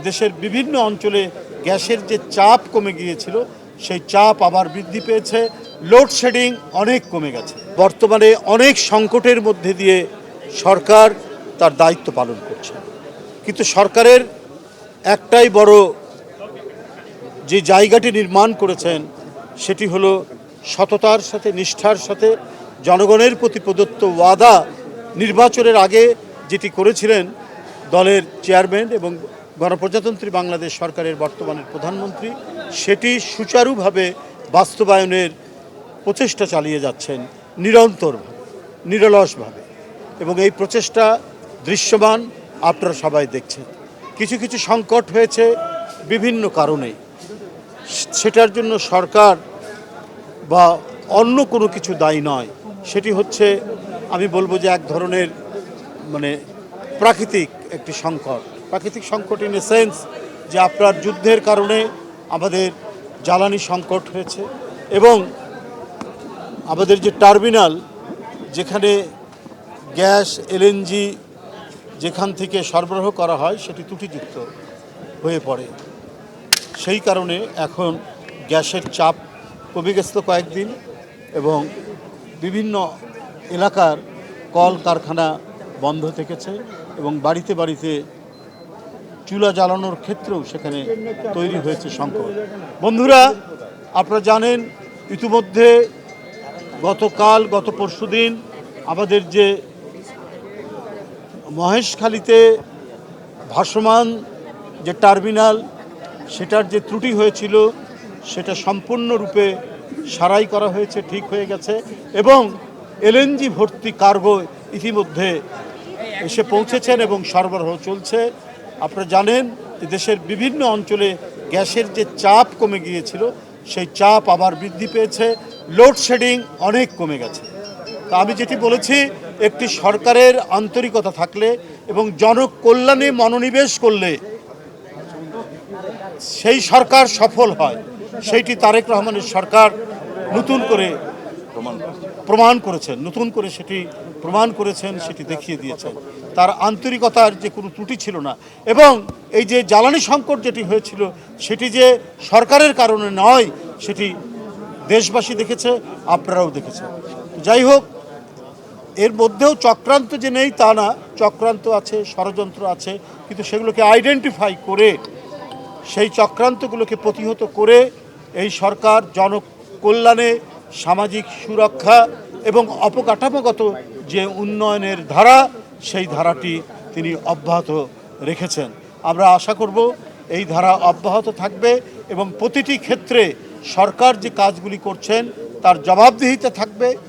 দেশের বিভিন্ন অঞ্চলে গ্যাসের যে চাপ কমে গিয়েছিল সেই চাপ আবার বৃদ্ধি পেয়েছে। লোডশেডিং অনেক কমে গেছে। বর্তমানে অনেক সংকটের মধ্যে দিয়ে সরকার তার দায়িত্ব পালন করছে, কিন্তু সরকারের একটাই বড় যে জায়গাটি নির্মাণ করেছেন সেটি হলো সততার সাথে, নিষ্ঠার সাথে জনগণের প্রতি প্রদত্ত ওয়াদা নির্বাচনের আগে যেটি করেছিলেন দলের চেয়ারম্যান এবং গণপ্রজাতন্ত্রী বাংলাদেশ সরকারের বর্তমানের প্রধানমন্ত্রী, সেটি সুচারুভাবে বাস্তবায়নের প্রচেষ্টা চালিয়ে যাচ্ছেন নিরন্তরভাবে, নিরলসভাবে। এবং এই প্রচেষ্টা দৃশ্যমান, আপনারা সবাই দেখছেন। কিছু কিছু সংকট হয়েছে বিভিন্ন কারণেই, সেটার জন্য সরকার বা অন্য কোনো কিছু দায়ী নয়। সেটি হচ্ছে, আমি বলবো যে এক ধরনের প্রাকৃতিক একটি সংকট। প্রাকৃতিক সংকট ইন এ সেন্স যে আপনার যুদ্ধের কারণে আমাদের জ্বালানি সংকট হয়েছে এবং আমাদের যে টার্মিনাল, যেখানে গ্যাস এলএনজি যেখান থেকে সরবরাহ করা হয় সেটি ত্রুটিযুক্ত হয়ে পড়ে। সেই কারণে এখন গ্যাসের চাপ কমে গেছিল কয়েকদিন এবং বিভিন্ন এলাকার কল কারখানা বন্ধ থেকেছে এবং বাড়িতে বাড়িতে চুলা জ্বালানোর ক্ষেত্রেও সেখানে তৈরি হয়েছে সংকট। বন্ধুরা, আপনারা জানেন ইতিমধ্যে গত পরশুদিন আমাদের যে মহেশখালীতে ভাসমান যে টার্মিনাল, সেটার যে ত্রুটি হয়েছিল সেটা সম্পূর্ণরূপে সারাই করা হয়েছে, ঠিক হয়ে গেছে এবং এলএনজি ভর্তি কার্গো ইতিমধ্যে এসে পৌঁছেছেন এবং সরবরাহ চলছে। আপনারা জানেন দেশের বিভিন্ন অঞ্চলে গ্যাসের যে চাপ কমে গিয়েছিল সেই চাপ আবার বৃদ্ধি পেয়েছে। লোডশেডিং অনেক কমে গেছে। তা আমি যেটি বলেছি, একটি সরকারের আন্তরিকতা থাকলে এবং জনকল্যাণে মনোনিবেশ করলে সেই সরকার সফল হয়। সেইটি তারেক রহমানের সরকার নতুন করে প্রমাণ করেছেন, সেটি দেখিয়ে দিয়েছেন। তার আন্তরিকতার যে কোনো ত্রুটি ছিল না এবং এই যে জ্বালানি সংকট যেটি হয়েছিল সেটি যে সরকারের কারণে নয়, সেটি দেশবাসী দেখেছে, আপনারাও দেখেছেন। যাই হোক, এর মধ্যেও চক্রান্ত যে নেই তা না, চক্রান্ত আছে, ষড়যন্ত্র আছে, কিন্তু সেগুলোকে আইডেন্টিফাই করে সেই চক্রান্তগুলোকে প্রতিহত করে এই সরকার জনকল্যাণে, সামাজিক সুরক্ষা এবং অবকাঠামোগত যে উন্নয়নের ধারা, সেই ধারাটি তিনি অব্যাহত রেখেছেন। আমরা আশা করব এই ধারা অব্যাহত থাকবে এবং প্রতিটি ক্ষেত্রে সরকার যে কাজগুলি করছেন তার জবাবদিহিতা থাকবে।